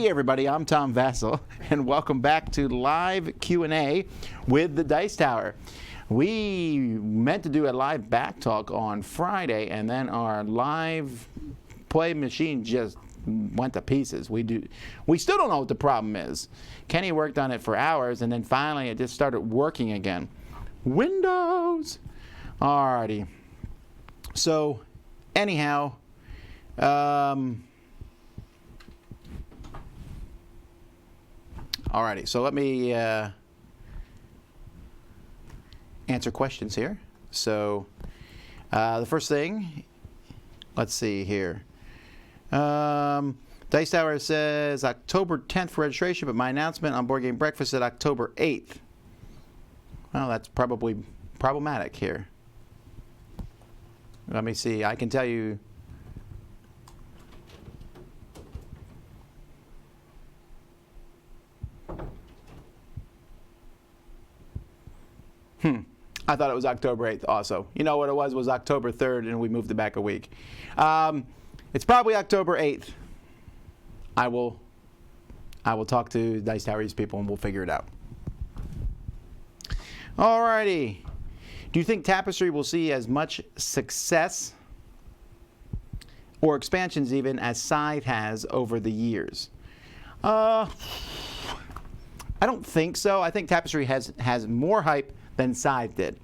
Hey everybody, I'm Tom Vassell, and welcome back to live Q&A with the Dice Tower. We meant to do a live back talk on Friday, and then our live play machine just went to pieces. We still don't know what the problem is. Kenny worked on it for hours, and then finally it just started working again. Windows! Alrighty. So, anyhow, alrighty, so let me answer questions here. So the first thing, let's see here. Dice Tower says October 10th for registration, but my announcement on Board Game Breakfast said October 8th. Well, that's probably problematic here. Let me see. I can tell you. I thought it was October 8th also. You know what it was October 3rd, and we moved it back a week. It's probably October 8th. I will talk to Dice Tower's people, and we'll figure it out. Alrighty. Do you think Tapestry will see as much success or expansions even as Scythe has over the years? I don't think so. I think Tapestry has more hype than Scythe did.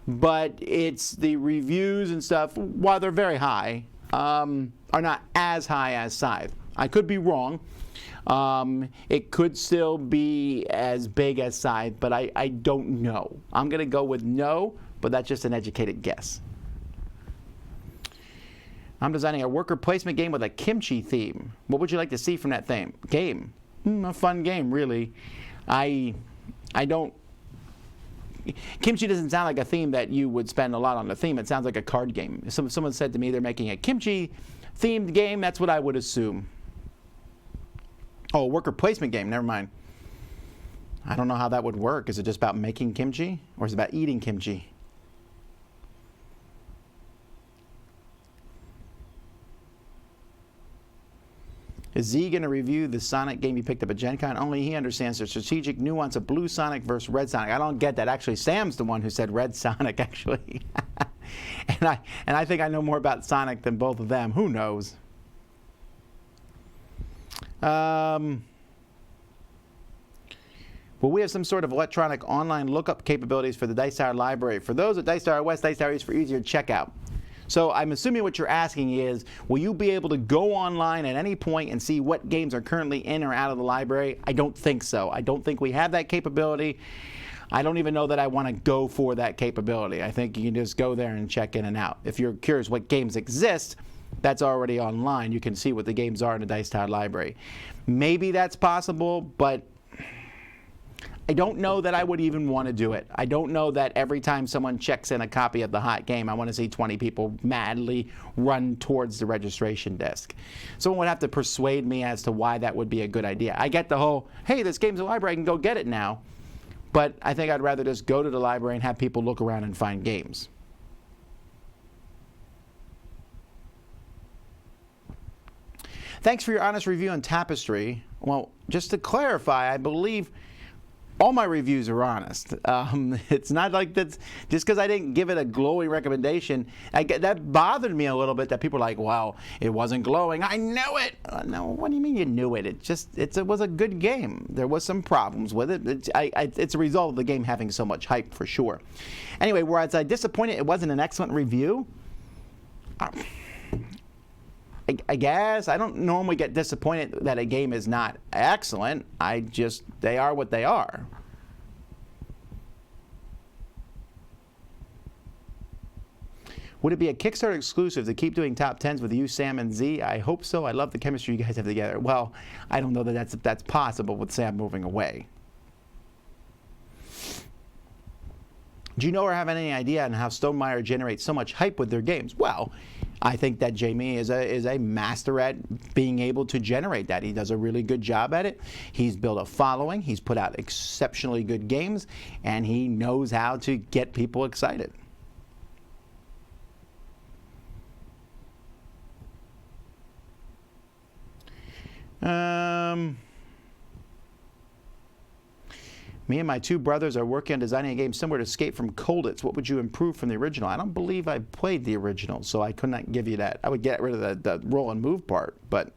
But it's the reviews and stuff, while they're very high, are not as high as Scythe. I could be wrong. It could still be as big as Scythe, but I don't know. I'm going to go with no, but that's just an educated guess. I'm designing a worker placement game with a kimchi theme. What would you like to see from that game? A fun game, really. I don't... Kimchi doesn't sound like a theme that you would spend a lot on the theme. It sounds like a card game. Someone said to me they're making a kimchi-themed game. That's what I would assume. Oh, a worker placement game. Never mind. I don't know how that would work. Is it just about making kimchi? Or is it about eating kimchi? Is Z going to review the Sonic game you picked up at Gen Con? Only he understands the strategic nuance of Blue Sonic versus Red Sonic. I don't get that. Actually, Sam's the one who said Red Sonic, actually. and I think I know more about Sonic than both of them. Who knows? Will we have some sort of electronic online lookup capabilities for the Dice Tower library? For those at Dice Tower West, Dice Tower East for easier checkout. So I'm assuming what you're asking is, will you be able to go online at any point and see what games are currently in or out of the library? I don't think so. I don't think we have that capability. I don't even know that I want to go for that capability. I think you can just go there and check in and out. If you're curious what games exist, that's already online. You can see what the games are in the Dice Tower library. Maybe that's possible, but I don't know that I would even want to do it. I don't know that every time someone checks in a copy of the hot game, I want to see 20 people madly run towards the registration desk. Someone would have to persuade me as to why that would be a good idea. I get the whole, hey, this game's in the library, I can go get it now. But I think I'd rather just go to the library and have people look around and find games. Thanks for your honest review on Tapestry. Well, just to clarify, I believe all my reviews are honest. It's not like that's just because I didn't give it a glowing recommendation. That bothered me a little bit that people are like, well, it wasn't glowing. I knew it. No, what do you mean you knew it? It was a good game. There was some problems with it. It's a result of the game having so much hype for sure. Anyway, whereas I disappointed it wasn't an excellent review, I guess. I don't normally get disappointed that a game is not excellent. They are what they are. Would it be a Kickstarter exclusive to keep doing top 10s with you, Sam, and Z? I hope so. I love the chemistry you guys have together. Well, I don't know that that's possible with Sam moving away. Do you know or have any idea on how Stonemaier generates so much hype with their games? Well, I think that Jamie is a master at being able to generate that. He does a really good job at it. He's built a following. He's put out exceptionally good games, and he knows how to get people excited. Me and my two brothers are working on designing a game similar to Escape from Colditz. What would you improve from the original? I don't believe I played the original, so I could not give you that. I would get rid of the roll and move part, but...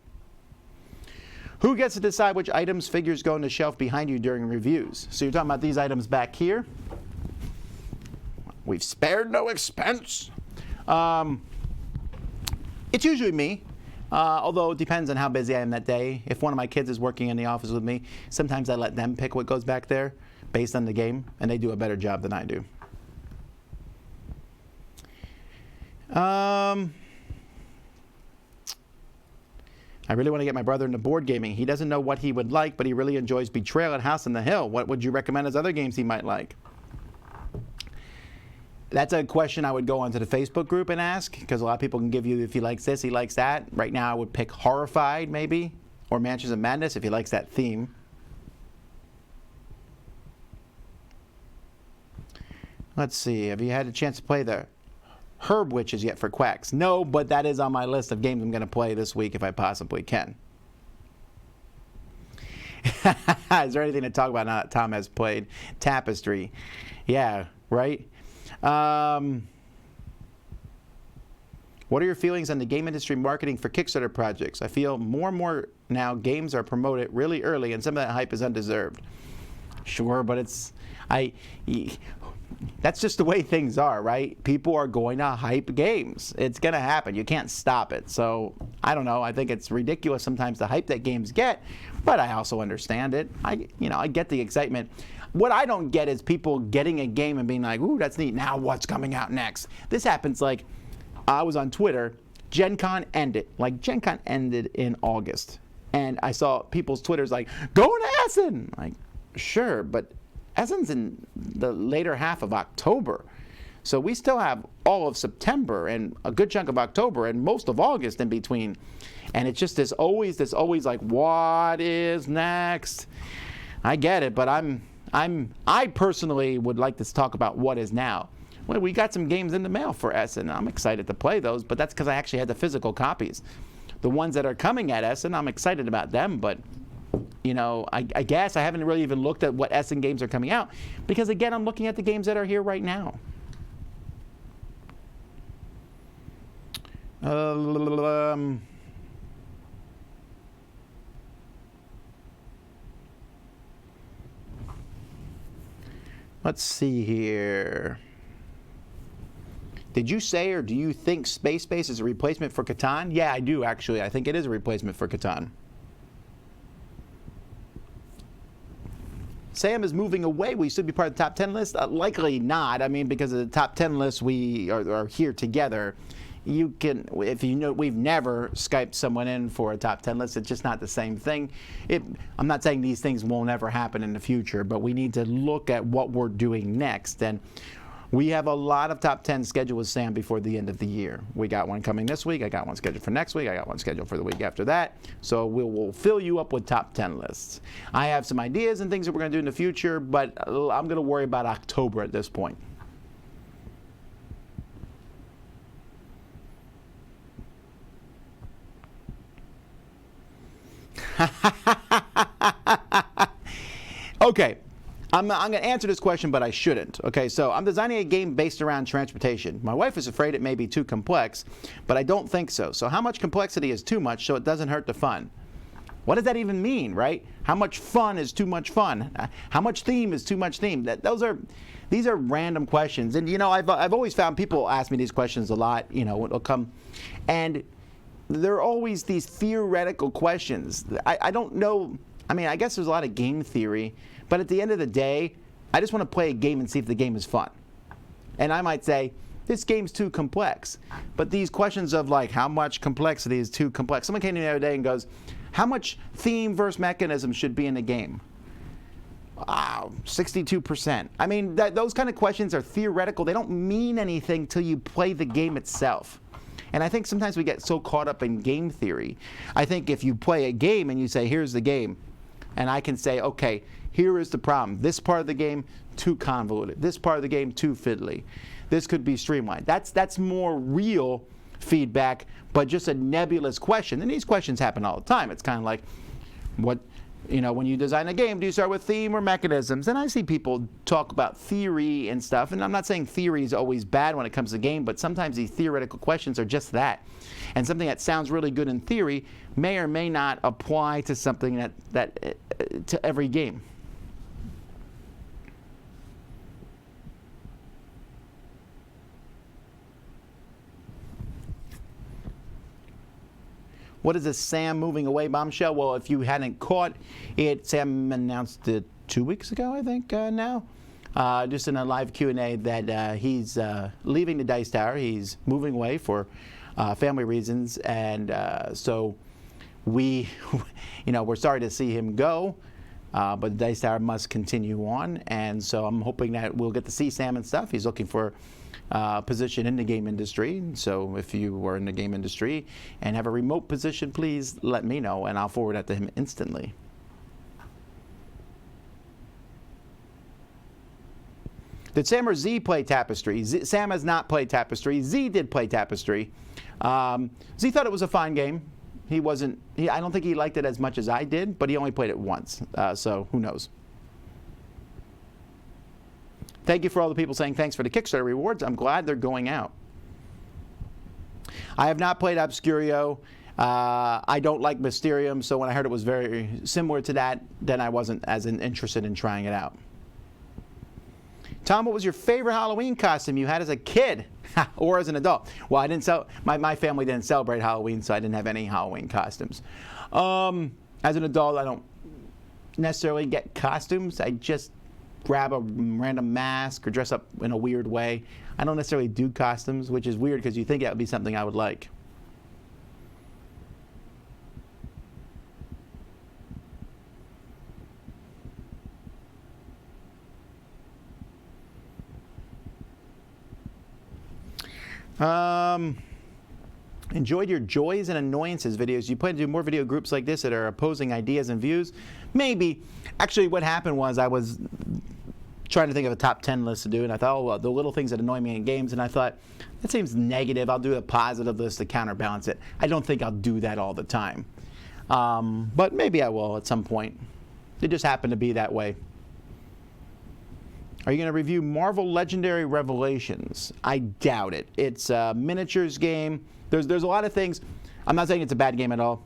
Who gets to decide which items, figures go on the shelf behind you during reviews? So you're talking about these items back here. We've spared no expense. It's usually me. Although it depends on how busy I am that day. If one of my kids is working in the office with me, sometimes I let them pick what goes back there based on the game, and they do a better job than I do. I really want to get my brother into board gaming. He doesn't know what he would like, but he really enjoys Betrayal at House on the Hill. What would you recommend as other games he might like? That's a question I would go onto the Facebook group and ask, because a lot of people can give you if he likes this, he likes that. Right now I would pick Horrified maybe, or Mansions of Madness if he likes that theme. Let's see, have you had a chance to play the Herb Witches yet for Quacks? No, but that is on my list of games I'm going to play this week if I possibly can. Is there anything to talk about now that Tom has played Tapestry? Yeah, right? What are your feelings on the game industry marketing for Kickstarter projects? I feel more and more now games are promoted really early and some of that hype is undeserved. Sure, but that's just the way things are, right? People are going to hype games. It's going to happen. You can't stop it. So, I don't know. I think it's ridiculous sometimes the hype that games get, but I also understand it. I get the excitement. What I don't get is people getting a game and being like, ooh, that's neat. Now what's coming out next? This happens like, I was on Twitter. Gen Con ended. Like, Gen Con ended in August. And I saw people's Twitters like, going to Essen. Like, sure, but Essen's in the later half of October. So we still have all of September and a good chunk of October and most of August in between. And it's just this always like, what is next? I get it, but I personally would like to talk about what is now. Well, we got some games in the mail for Essen. I'm excited to play those, but that's because I actually had the physical copies. The ones that are coming at Essen, I'm excited about them, but I guess I haven't really even looked at what Essen games are coming out because, again, I'm looking at the games that are here right now. Let's see here. Did you say or do you think Space Base is a replacement for Catan? Yeah, I do actually. I think it is a replacement for Catan. Sam is moving away. Will you still be part of the top 10 list? Likely not. I mean, because of the top 10 list, we are here together. You can, if you know, we've never Skyped someone in for a top 10 list. It's just not the same thing. I'm not saying these things won't ever happen in the future, but we need to look at what we're doing next. And we have a lot of top 10 scheduled with Sam before the end of the year. We got one coming this week. I got one scheduled for next week. I got one scheduled for the week after that. So we'll fill you up with top 10 lists. I have some ideas and things that we're going to do in the future, but I'm going to worry about October at this point. Okay, I'm going to answer this question, but I shouldn't. Okay, so I'm designing a game based around transportation. My wife is afraid it may be too complex, but I don't think so. So how much complexity is too much so it doesn't hurt the fun? What does that even mean, right? How much fun is too much fun? How much theme is too much theme? These are random questions. And, I've always found people ask me these questions a lot, it'll come. And there are always these theoretical questions. I don't know. I mean, I guess there's a lot of game theory, but at the end of the day, I just want to play a game and see if the game is fun. And I might say, this game's too complex. But these questions of like, how much complexity is too complex? Someone came to me the other day and goes, how much theme versus mechanism should be in a game? 62%. I mean, those kind of questions are theoretical. They don't mean anything till you play the game itself. And I think sometimes we get so caught up in game theory. I think if you play a game and you say, here's the game, and I can say, okay, here is the problem. This part of the game, too convoluted. This part of the game, too fiddly. This could be streamlined. That's more real feedback, but just a nebulous question. And these questions happen all the time. It's kind of like, What, when you design a game, do you start with theme or mechanisms? And I see people talk about theory and stuff, and I'm not saying theory is always bad when it comes to game, but sometimes these theoretical questions are just that. And something that sounds really good in theory may or may not apply to something that to every game. What is this Sam moving away bombshell? Well, if you hadn't caught it, Sam announced it 2 weeks ago, I think, now. Just in a live Q&A that he's leaving the Dice Tower. He's moving away for family reasons. And so we're sorry to see him go. But the Dice Tower must continue on. And so I'm hoping that we'll get to see Sam and stuff. He's looking for position in the game industry. So if you were in the game industry and have a remote position, please let me know and I'll forward that to him instantly. Did Sam or Z play Tapestry? Sam has not played Tapestry. Z did play Tapestry. Z thought it was a fine game. I don't think he liked it as much as I did, but he only played it once. So who knows? Thank you for all the people saying thanks for the Kickstarter rewards. I'm glad they're going out. I have not played Obscurio. I don't like Mysterium, so when I heard it was very similar to that, then I wasn't as interested in trying it out. Tom, what was your favorite Halloween costume you had as a kid or as an adult? Well, I didn't my family didn't celebrate Halloween, so I didn't have any Halloween costumes. As an adult, I don't necessarily get costumes. I just grab a random mask or dress up in a weird way. I don't necessarily do costumes, which is weird because you think that would be something I would like. Enjoyed your joys and annoyances videos. You plan to do more video groups like this that are opposing ideas and views? Maybe. Actually, what happened was I was trying to think of a top 10 list to do, and I thought, oh, well, the little things that annoy me in games, and I thought, that seems negative. I'll do a positive list to counterbalance it. I don't think I'll do that all the time. But maybe I will at some point. It just happened to be that way. Are you going to review Marvel Legendary Revelations? I doubt it. It's a miniatures game. There's a lot of things. I'm not saying it's a bad game at all.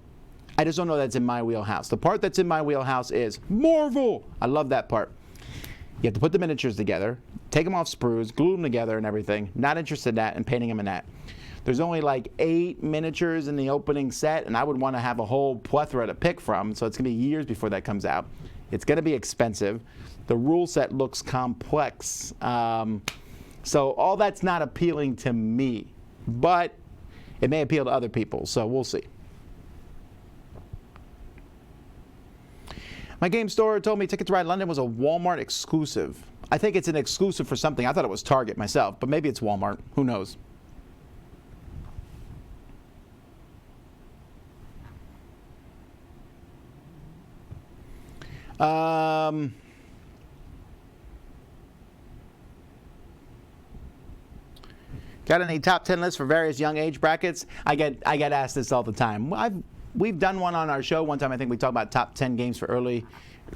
I just don't know that's in my wheelhouse. The part that's in my wheelhouse is Marvel. I love that part. You have to put the miniatures together, take them off sprues, glue them together and everything. Not interested in that and painting them in that. There's only like 8 miniatures in the opening set, and I would want to have a whole plethora to pick from, so it's going to be years before that comes out. It's going to be expensive. The rule set looks complex. So all that's not appealing to me, but it may appeal to other people, so we'll see. My game store told me Ticket to Ride London was a Walmart exclusive. I think it's an exclusive for something. I thought it was Target myself, but maybe it's Walmart. Who knows? Got any top 10 lists for various young age brackets? I get asked this all the time. We've done one on our show one time. I think we talked about top 10 games for early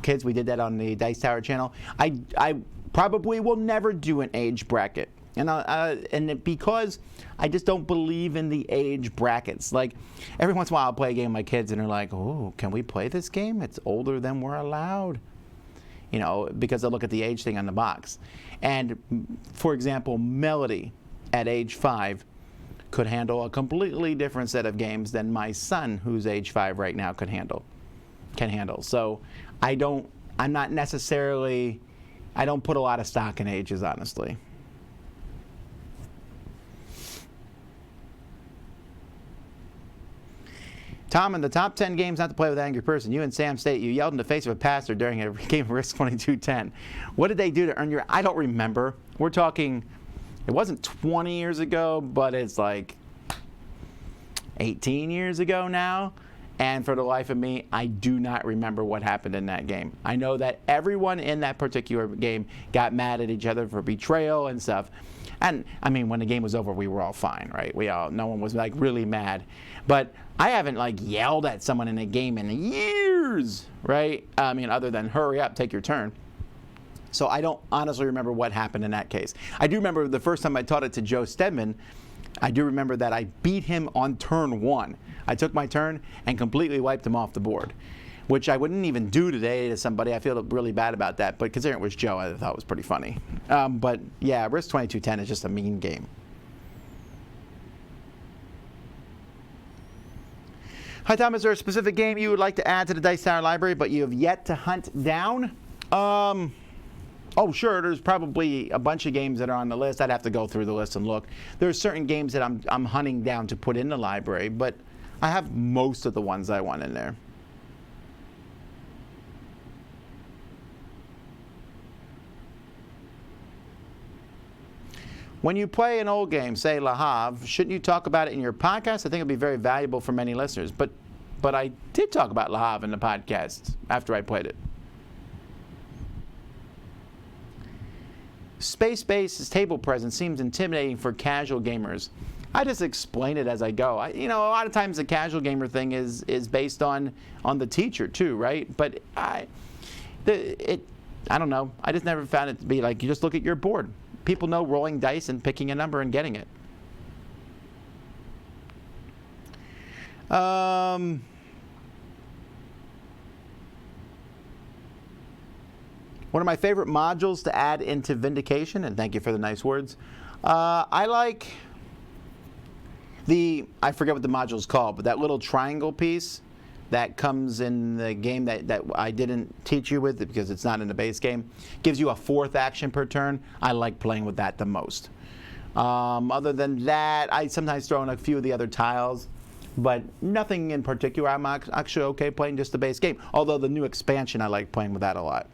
kids. We did that on the Dice Tower channel. I probably will never do an age bracket, and because I just don't believe in the age brackets. Like every once in a while, I'll play a game with my kids, and they're like, "Oh, can we play this game? It's older than we're allowed." Because they'll look at the age thing on the box. And for example, Melody at age 5 could handle a completely different set of games than my son, who's age 5 right now, can handle. So I don't put a lot of stock in ages, honestly. Tom, in the top 10 games not to play with an angry person, you and Sam State, you yelled in the face of a pastor during a game of Risk 2210. What did they do to earn your... I don't remember. We're talking... It wasn't 20 years ago, but it's like 18 years ago now. And for the life of me, I do not remember what happened in that game. I know that everyone in that particular game got mad at each other for betrayal and stuff. And I mean, when the game was over, we were all fine, right? No one was like really mad. But I haven't like yelled at someone in a game in years. years, right? I mean, other than hurry up, take your turn. So I don't honestly remember what happened in that case. I do remember the first time I taught it to Joe Stedman, I do remember that I beat him on turn 1. I took my turn and completely wiped him off the board, which I wouldn't even do today to somebody. I feel really bad about that, but considering it was Joe, I thought it was pretty funny. But yeah, Risk 2210 is just a mean game. Hi Tom, is there a specific game you would like to add to the Dice Tower library but you have yet to hunt down? Oh sure, there's probably a bunch of games that are on the list. I'd have to go through the list and look. There's certain games that I'm hunting down to put in the library, but I have most of the ones I want in there. When you play an old game, say Le Havre, shouldn't you talk about it in your podcast? I think it would be very valuable for many listeners. But I did talk about Le Havre in the podcast after I played it. Space-based table presence seems intimidating for casual gamers. I just explain it as I go. You know, a lot of times the casual gamer thing is based on the teacher too, right? But I don't know. I just never found it to be like, you just look at your board. People know rolling dice and picking a number and getting it. One of my favorite modules to add into Vindication, and thank you for the nice words. I like I forget what the module is called, but that little triangle piece that comes in the game that I didn't teach you with because it's not in the base game, gives you a 4th action per turn. I like playing with that the most. Other than that, I sometimes throw in a few of the other tiles, but nothing in particular. I'm actually okay playing just the base game, although the new expansion, I like playing with that a lot.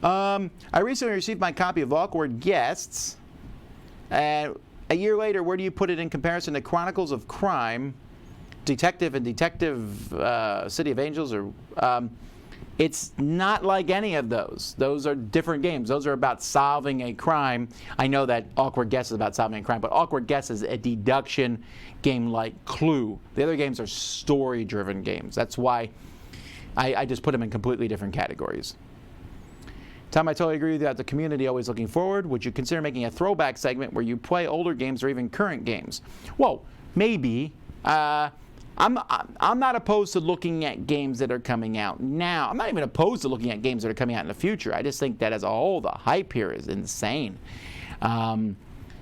I recently received my copy of Awkward Guests. A year later, where do you put it in comparison to Chronicles of Crime, Detective and Detective City of Angels? It's not like any of those. Those are different games. Those are about solving a crime. I know that Awkward Guess is about solving a crime, but Awkward Guess is a deduction game like Clue. The other games are story-driven games. That's why I just put them in completely different categories. Tom, I totally agree with you about the community always looking forward. Would you consider making a throwback segment where you play older games or even current games? Well, maybe. I'm not opposed to looking at games that are coming out now. I'm not even opposed to looking at games that are coming out in the future. I just think that as a whole, the hype here is insane. And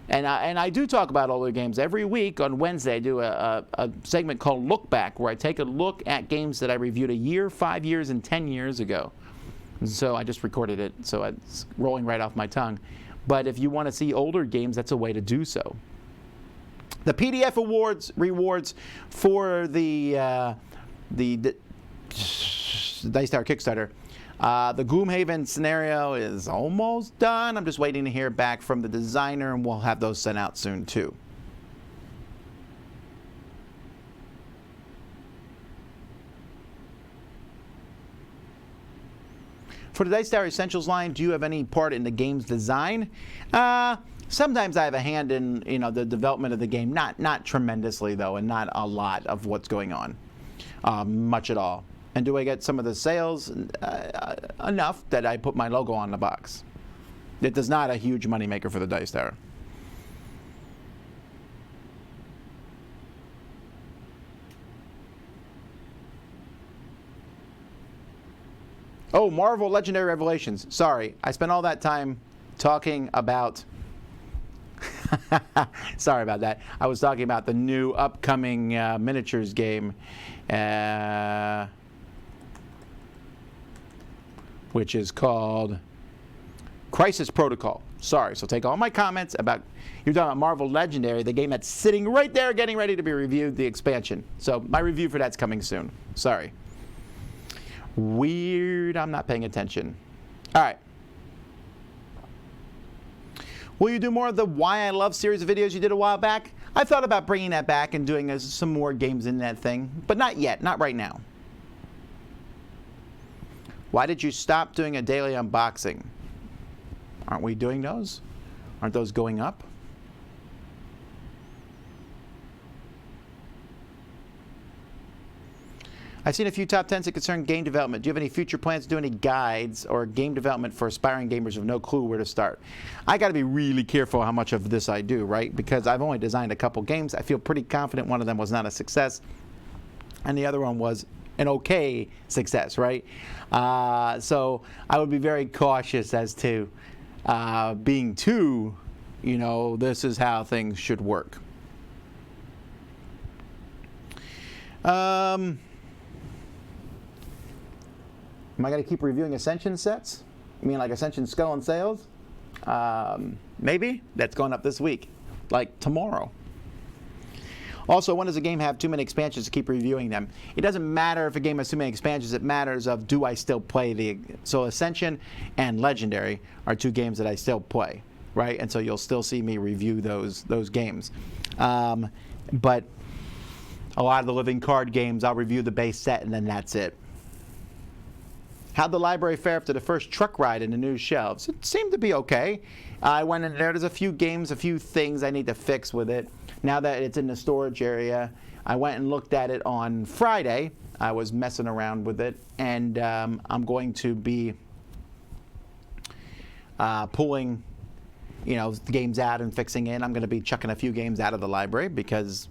I do talk about older games. Every week on Wednesday, I do a segment called Look Back, where I take a look at games that I reviewed a year, 5 years, and 10 years ago. So I just recorded it, so it's rolling right off my tongue. But if you want to see older games, that's a way to do so. The PDF rewards for the Dice Tower Kickstarter. The Gloomhaven scenario is almost done. I'm just waiting to hear back from the designer, and we'll have those sent out soon too. For the Dice Tower Essentials line, do you have any part in the game's design? Sometimes I have a hand in the development of the game. Not tremendously though, and not a lot of what's going on, much at all. And do I get some of the sales? Enough that I put my logo on the box. It is not a huge moneymaker for the Dice Tower. Oh, Marvel Legendary Revelations. Sorry, I spent all that time talking about... Sorry about that. I was talking about the new upcoming miniatures game, which is called Crisis Protocol. Sorry, so take all my comments about... You're talking about Marvel Legendary, the game that's sitting right there getting ready to be reviewed, the expansion. So my review for that's coming soon. Sorry. Weird, I'm not paying attention. All right. Will you do more of the Why I Love series of videos you did a while back? I thought about bringing that back and doing some more games in that thing, but not yet, not right now. Why did you stop doing a daily unboxing? Aren't we doing those? Aren't those going up? I've seen a few top 10s that concern game development. Do you have any future plans to do any guides or game development for aspiring gamers with no clue where to start? I got to be really careful how much of this I do, right? Because I've only designed a couple games. I feel pretty confident one of them was not a success, and the other one was an okay success, right? So I would be very cautious as to being too, this is how things should work. Am I going to keep reviewing Ascension sets? You mean like Ascension Skull and Sails? Maybe. That's going up this week. Like tomorrow. Also, when does a game have too many expansions to keep reviewing them? It doesn't matter if a game has too many expansions. It matters of do I still play the... So Ascension and Legendary are two games that I still play, right? And so you'll still see me review those games. But a lot of the living card games, I'll review the base set and then that's it. How'd the library fare after the first truck ride in the new shelves? It seemed to be okay. I went in there. There's a few games, a few things I need to fix with it. Now that it's in the storage area, I went and looked at it on Friday. I was messing around with it, and I'm going to be pulling, games out and fixing in. I'm going to be chucking a few games out of the library because,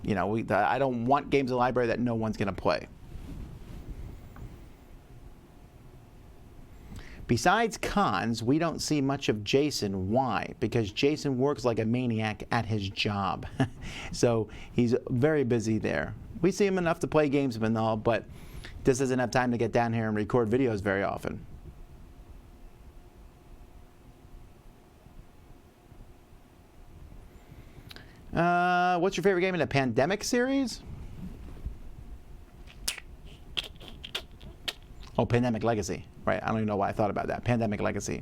I don't want games in the library that no one's going to play. Besides cons, we don't see much of Jason. Why? Because Jason works like a maniac at his job. So he's very busy there. We see him enough to play games and all, but just doesn't have time to get down here and record videos very often. What's your favorite game in the Pandemic series? Oh, Pandemic Legacy. Right, I don't even know why I thought about that. Pandemic Legacy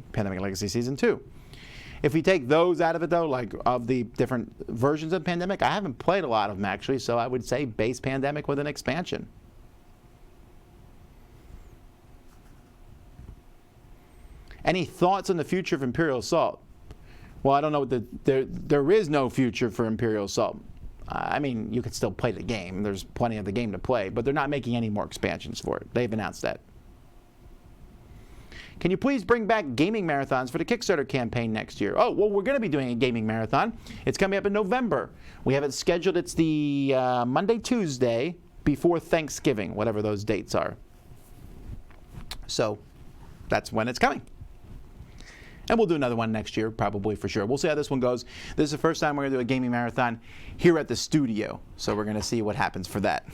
Season 2. If we take those out of it, though, like of the different versions of Pandemic, I haven't played a lot of them, actually, so I would say base Pandemic with an expansion. Any thoughts on the future of Imperial Assault? Well, I don't know. There is no future for Imperial Assault. I mean, you could still play the game. There's plenty of the game to play, but they're not making any more expansions for it. They've announced that. Can you please bring back gaming marathons for the Kickstarter campaign next year? Oh, well, we're going to be doing a gaming marathon. It's coming up in November. We have it scheduled. It's the Monday, Tuesday before Thanksgiving, whatever those dates are. So that's when it's coming. And we'll do another one next year, probably for sure. We'll see how this one goes. This is the first time we're going to do a gaming marathon here at the studio. So we're going to see what happens for that.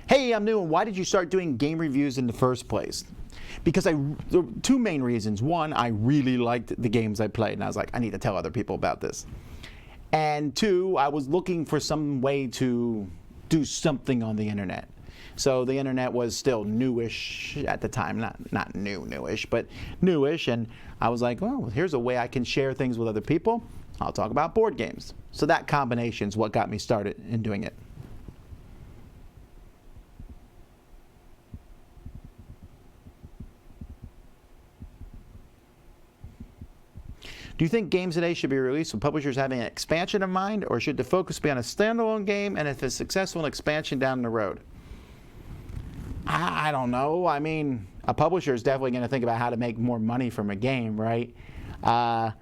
Hey, I'm new, and why did you start doing game reviews in the first place? Because there were two main reasons. One, I really liked the games I played, and I was like, I need to tell other people about this. And two, I was looking for some way to do something on the internet. So the internet was still newish at the time, not newish, but newish, and I was like, well, here's a way I can share things with other people. I'll talk about board games. So that combination is what got me started in doing it. Do you think games today should be released with publishers having an expansion in mind, or should the focus be on a standalone game and if it's successful, an expansion down the road? I don't know. I mean, a publisher is definitely going to think about how to make more money from a game, right? I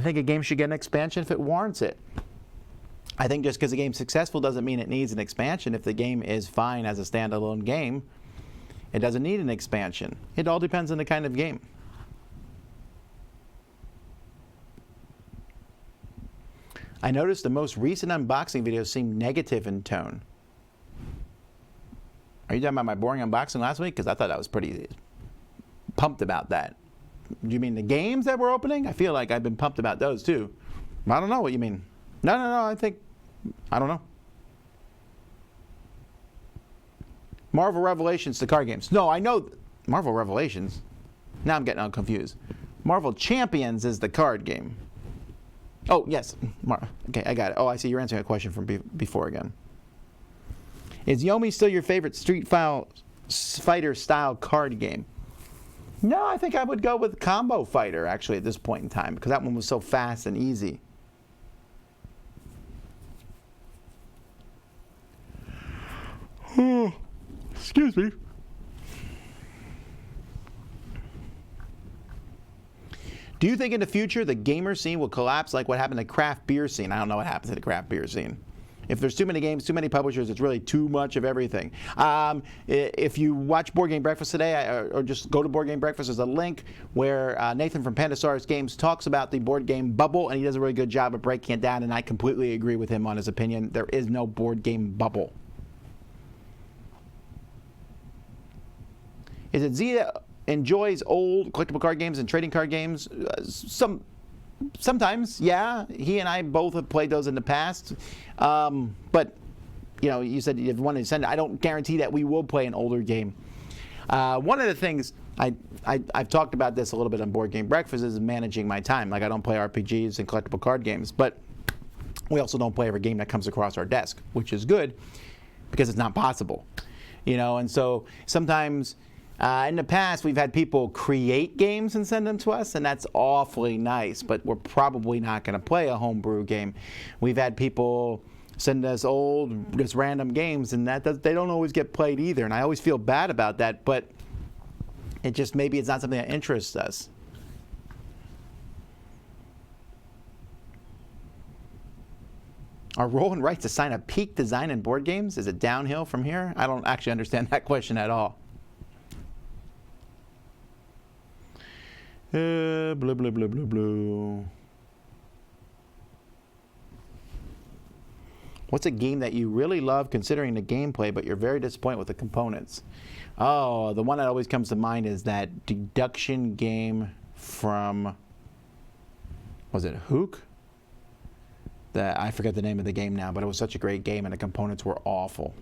think a game should get an expansion if it warrants it. I think just because a game's successful doesn't mean it needs an expansion. If the game is fine as a standalone game, it doesn't need an expansion. It all depends on the kind of game. I noticed the most recent unboxing videos seem negative in tone. Are you talking about my boring unboxing last week? Because I thought I was pretty pumped about that. Do you mean the games that we're opening? I feel like I've been pumped about those too. I don't know what you mean. No, I don't know. Marvel Revelations, the card games. No, I know Marvel Revelations. Now I'm getting all confused. Marvel Champions is the card game. Oh, yes. Okay, I got it. Oh, I see you're answering a question from before again. Is Yomi still your favorite Fighter style card game? No, I think I would go with Combo Fighter actually at this point in time, because that one was so fast and easy. Excuse me. Do you think in the future the gamer scene will collapse like what happened to the craft beer scene? I don't know what happens to the craft beer scene. If there's too many games, too many publishers, it's really too much of everything. If you watch Board Game Breakfast today, or just go to Board Game Breakfast, there's a link where Nathan from Pandasaurus Games talks about the board game bubble, and he does a really good job of breaking it down, and I completely agree with him on his opinion. There is no board game bubble. Is it Z that enjoys old collectible card games and trading card games? Sometimes, yeah. He and I both have played those in the past. But, you know, you said if you wanted to send it, I don't guarantee that we will play an older game. One of the things, I've talked about this a little bit on Board Game Breakfast, is managing my time. Like, I don't play RPGs and collectible card games, but we also don't play every game that comes across our desk, which is good because it's not possible. You know, and so sometimes... in the past, we've had people create games and send them to us, and that's awfully nice, but we're probably not going to play a homebrew game. We've had people send us just random games, and they don't always get played either, and I always feel bad about that, but maybe it's not something that interests us. Are roll and rights a sign of peak design in board games? Is it downhill from here? I don't actually understand that question at all. Blah, blah, blah, blah, blah. What's a game that you really love considering the gameplay, but you're very disappointed with the components? Oh, the one that always comes to mind is that deduction game from, was it Hook? I forget the name of the game now, but it was such a great game and the components were awful.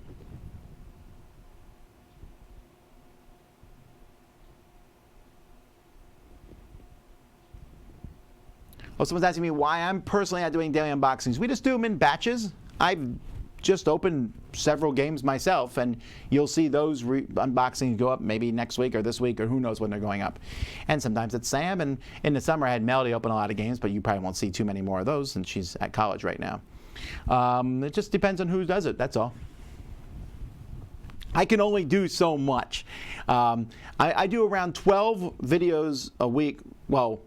Oh, someone's asking me why I'm personally not doing daily unboxings. We just do them in batches. I've just opened several games myself, and you'll see those unboxings go up maybe next week or this week, or who knows when they're going up. And sometimes it's Sam, and in the summer I had Melody open a lot of games, but you probably won't see too many more of those since she's at college right now. It just depends on who does it, that's all. I can only do so much. I do around 12 videos a week. Well,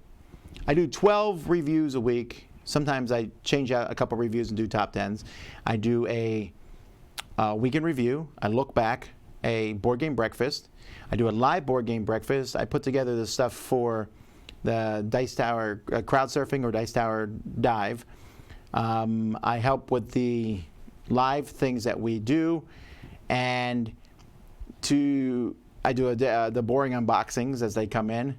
I do 12 reviews a week. Sometimes I change out a couple reviews and do top 10s. I do a weekend review. I look back, a board game breakfast. I do a live board game breakfast. I put together the stuff for the Dice Tower crowd surfing or Dice Tower dive. I help with the live things that we do, and I do the boring unboxings as they come in.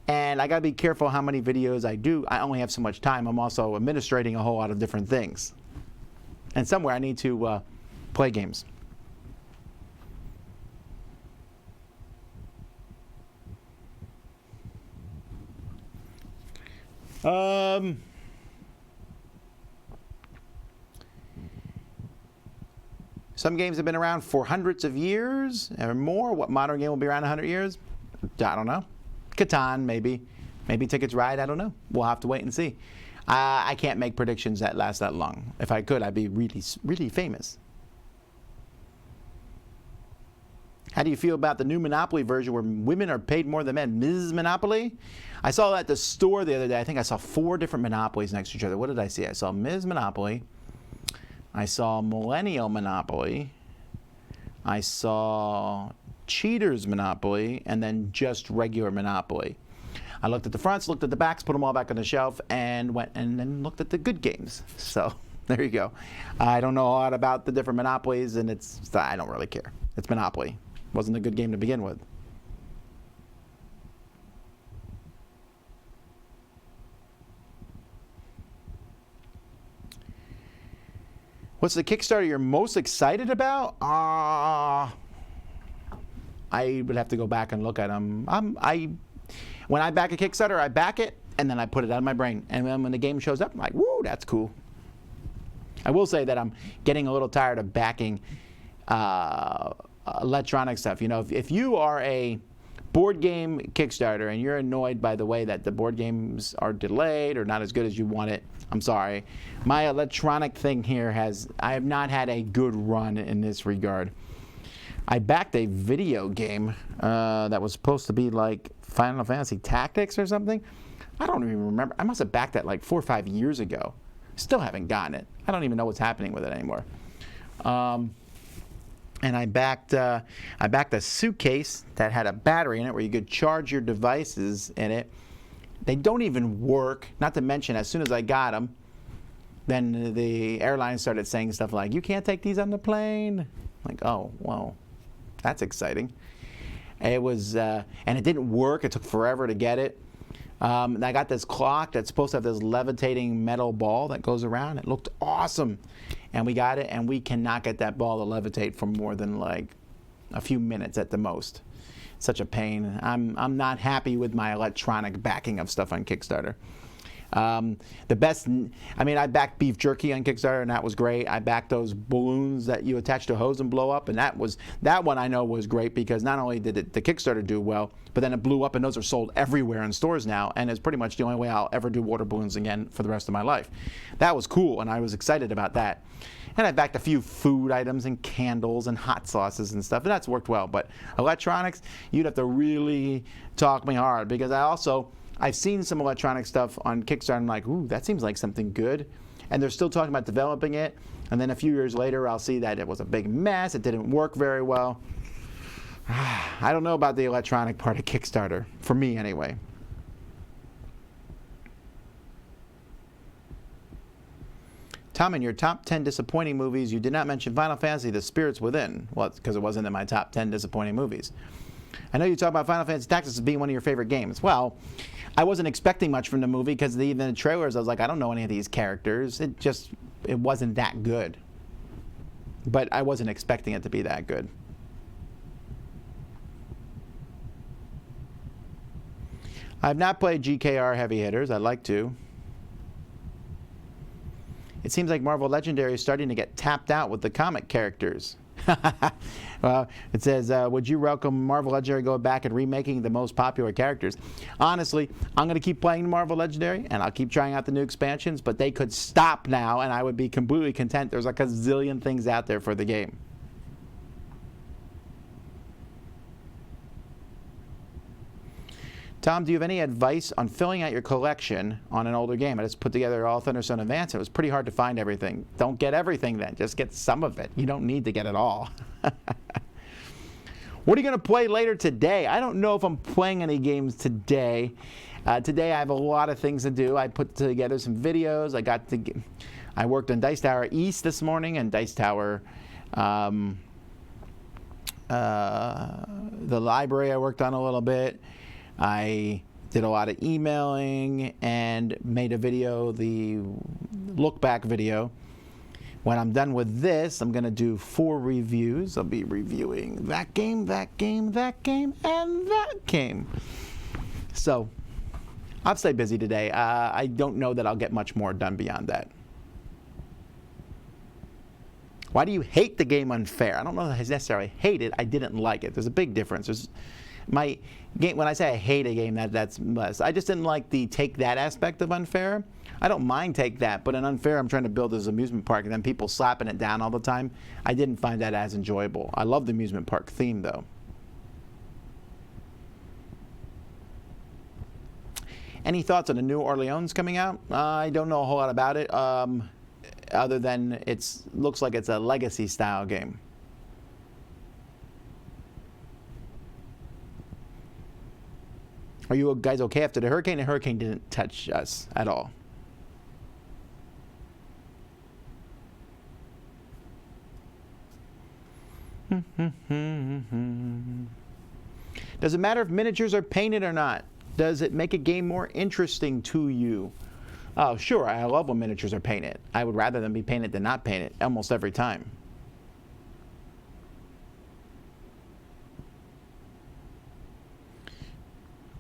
And I gotta be careful how many videos I do. I only have so much time. I'm also administrating a whole lot of different things. And somewhere I need to play games. Some games have been around for hundreds of years or more. What modern game will be around 100 years? I don't know. Catan, maybe. Maybe Tickets Ride, I don't know. We'll have to wait and see. I can't make predictions that last that long. If I could, I'd be really, really famous. How do you feel about the new Monopoly version where women are paid more than men? Ms. Monopoly? I saw that at the store the other day. I think I saw 4 different Monopolies next to each other. What did I see? I saw Ms. Monopoly. I saw Millennial Monopoly. I saw Cheaters Monopoly, and then just regular Monopoly. I looked at the fronts, looked at the backs, put them all back on the shelf, and went and then looked at the good games. So there you go. I don't know a lot about the different Monopolies, and I don't really care. It's Monopoly. Wasn't a good game to begin with. What's the Kickstarter you're most excited about? I would have to go back and look at them. When I back a Kickstarter, I back it, and then I put it out of my brain. And then when the game shows up, I'm like, woo, that's cool. I will say that I'm getting a little tired of backing electronic stuff. You know, if you are a board game Kickstarter and you're annoyed by the way that the board games are delayed or not as good as you want it, I'm sorry. My electronic thing here I have not had a good run in this regard. I backed a video game that was supposed to be like Final Fantasy Tactics or something. I don't even remember. I must have backed that like 4 or 5 years ago. Still haven't gotten it. I don't even know what's happening with it anymore. And I backed a suitcase that had a battery in it where you could charge your devices in it. They don't even work, not to mention as soon as I got them, then the airline started saying stuff like, you can't take these on the plane. Like, oh, well, that's exciting. It was, and it didn't work. It took forever to get it. And I got this clock that's supposed to have this levitating metal ball that goes around. It looked awesome. And we got it, and we cannot get that ball to levitate for more than like a few minutes at the most. Such a pain. I'm not happy with my electronic backing of stuff on Kickstarter. The best, I mean, I backed beef jerky on Kickstarter, and that was great. I backed those balloons that you attach to a hose and blow up, and that one I know was great because not only did the Kickstarter do well, but then it blew up, and those are sold everywhere in stores now, and it's pretty much the only way I'll ever do water balloons again for the rest of my life. That was cool, and I was excited about that. And I backed a few food items and candles and hot sauces and stuff, and that's worked well. But electronics, you'd have to really talk me hard because I've seen some electronic stuff on Kickstarter. I'm like, ooh, that seems like something good. And they're still talking about developing it. And then a few years later, I'll see that it was a big mess. It didn't work very well. I don't know about the electronic part of Kickstarter, for me anyway. Tom, in your top 10 disappointing movies, you did not mention Final Fantasy: The Spirits Within. Well, because it wasn't in my top 10 disappointing movies. I know you talk about Final Fantasy Tactics as being one of your favorite games. Well, I wasn't expecting much from the movie because even in the trailers, I was like, I don't know any of these characters. It wasn't that good. But I wasn't expecting it to be that good. I've not played GKR Heavy Hitters. I'd like to. It seems like Marvel Legendary is starting to get tapped out with the comic characters. It says, would you welcome Marvel Legendary go back and remaking the most popular characters? Honestly, I'm going to keep playing Marvel Legendary, and I'll keep trying out the new expansions, but they could stop now, and I would be completely content. There's like a zillion things out there for the game. Tom, do you have any advice on filling out your collection on an older game? I just put together all Thunderstone Advance. It was pretty hard to find everything. Don't get everything then. Just get some of it. You don't need to get it all. What are you going to play later today? I don't know if I'm playing any games today. Today I have a lot of things to do. I put together some videos. I worked on Dice Tower East this morning and Dice Tower the library I worked on a little bit. I did a lot of emailing and made a video, the look back video. When I'm done with this, I'm going to do 4 reviews. I'll be reviewing that game, that game, that game, and that game. So I'll stay busy today. I don't know that I'll get much more done beyond that. Why do you hate the game Unfair? I don't know that I necessarily hate it. I didn't like it. There's a big difference. My game, when I say I hate a game, that's less. I just didn't like the take that aspect of Unfair. I don't mind take that, but in Unfair, I'm trying to build this amusement park, and then people slapping it down all the time. I didn't find that as enjoyable. I love the amusement park theme, though. Any thoughts on the New Orleans coming out? I don't know a whole lot about it, other than it looks like it's a legacy-style game. Are you guys okay after the hurricane? The hurricane didn't touch us at all. Does it matter if miniatures are painted or not? Does it make a game more interesting to you? Oh, sure. I love when miniatures are painted. I would rather them be painted than not painted almost every time.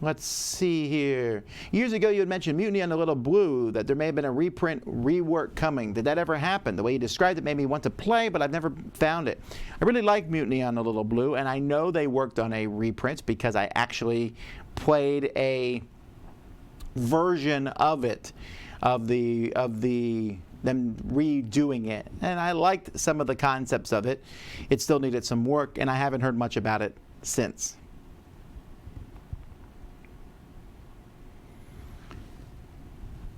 Let's see here. Years ago, you had mentioned Mutiny on the Little Blue, that there may have been a reprint rework coming. Did that ever happen? The way you described it made me want to play, but I've never found it. I really like Mutiny on the Little Blue, and I know they worked on a reprint because I actually played a version of it, of them redoing it, and I liked some of the concepts of it. It still needed some work, and I haven't heard much about it since.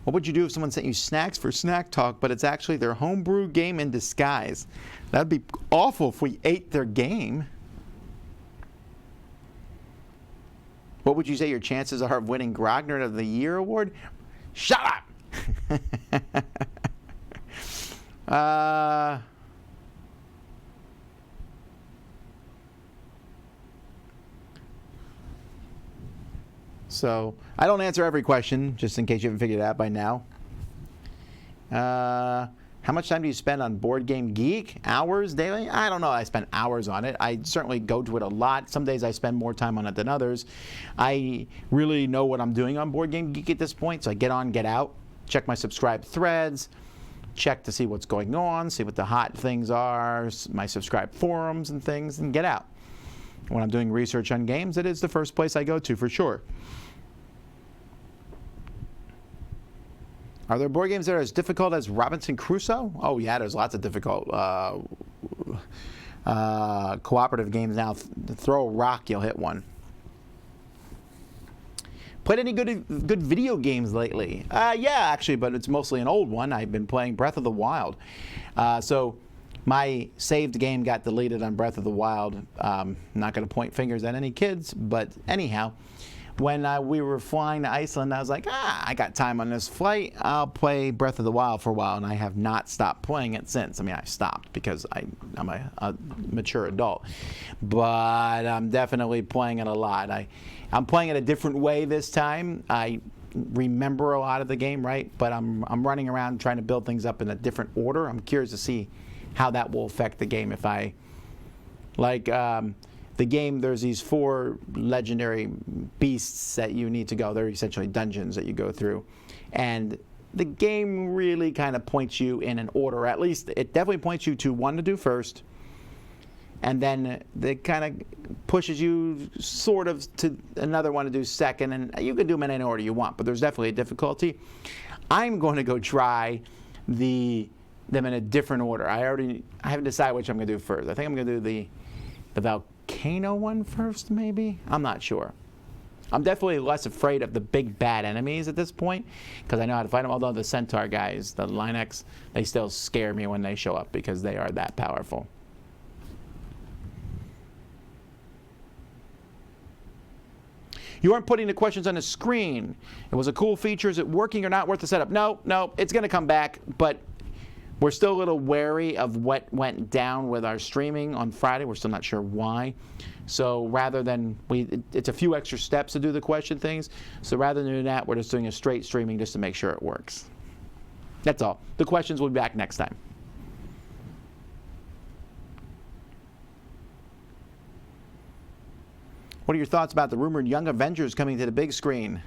What would you do if someone sent you snacks for snack talk, but it's actually their homebrew game in disguise? That'd be awful if we ate their game. What would you say your chances are of winning Grognard of the Year award? Shut up! So I don't answer every question, just in case you haven't figured it out by now. How much time do you spend on Board Game Geek? Hours daily? I don't know. I spend hours on it. I certainly go to it a lot. Some days I spend more time on it than others. I really know what I'm doing on Board Game Geek at this point, so I get on, get out, check my subscribed threads, check to see what's going on, see what the hot things are, my subscribed forums and things, and get out. When I'm doing research on games, it is the first place I go to for sure. Are there board games that are as difficult as Robinson Crusoe? Oh yeah, there's lots of difficult cooperative games now. Throw a rock, you'll hit one. Played any good video games lately? Yeah, actually, but it's mostly an old one. I've been playing Breath of the Wild. So my saved game got deleted on Breath of the Wild. Not going to point fingers at any kids, but anyhow, when we were flying to Iceland, I was like, I got time on this flight. I'll play Breath of the Wild for a while, and I have not stopped playing it since. I mean, I stopped because I'm a mature adult, but I'm definitely playing it a lot. I'm playing it a different way this time. I remember a lot of the game, right? But I'm running around trying to build things up in a different order. I'm curious to see how that will affect the game. If I like the game, there's these 4 legendary beasts that you need to go. They're essentially dungeons that you go through, and the game really kind of points you in an order. At least it definitely points you to one to do first, and then it kind of pushes you sort of to another one to do second, and you can do them in any order you want, but there's definitely a difficulty. I'm going to go try them in a different order. I haven't decided which I'm going to do first. I think I'm going to do the volcano one first, maybe? I'm not sure. I'm definitely less afraid of the big bad enemies at this point because I know how to fight them, although the centaur guys, the Linex, they still scare me when they show up because they are that powerful. You aren't putting the questions on the screen. It was a cool feature. Is it working or not worth the setup? No, it's going to come back, but we're still a little wary of what went down with our streaming on Friday. We're still not sure why. So rather than, it's a few extra steps to do the question things. So rather than doing that, we're just doing a straight streaming just to make sure it works. That's all. The questions will be back next time. What are your thoughts about the rumored Young Avengers coming to the big screen?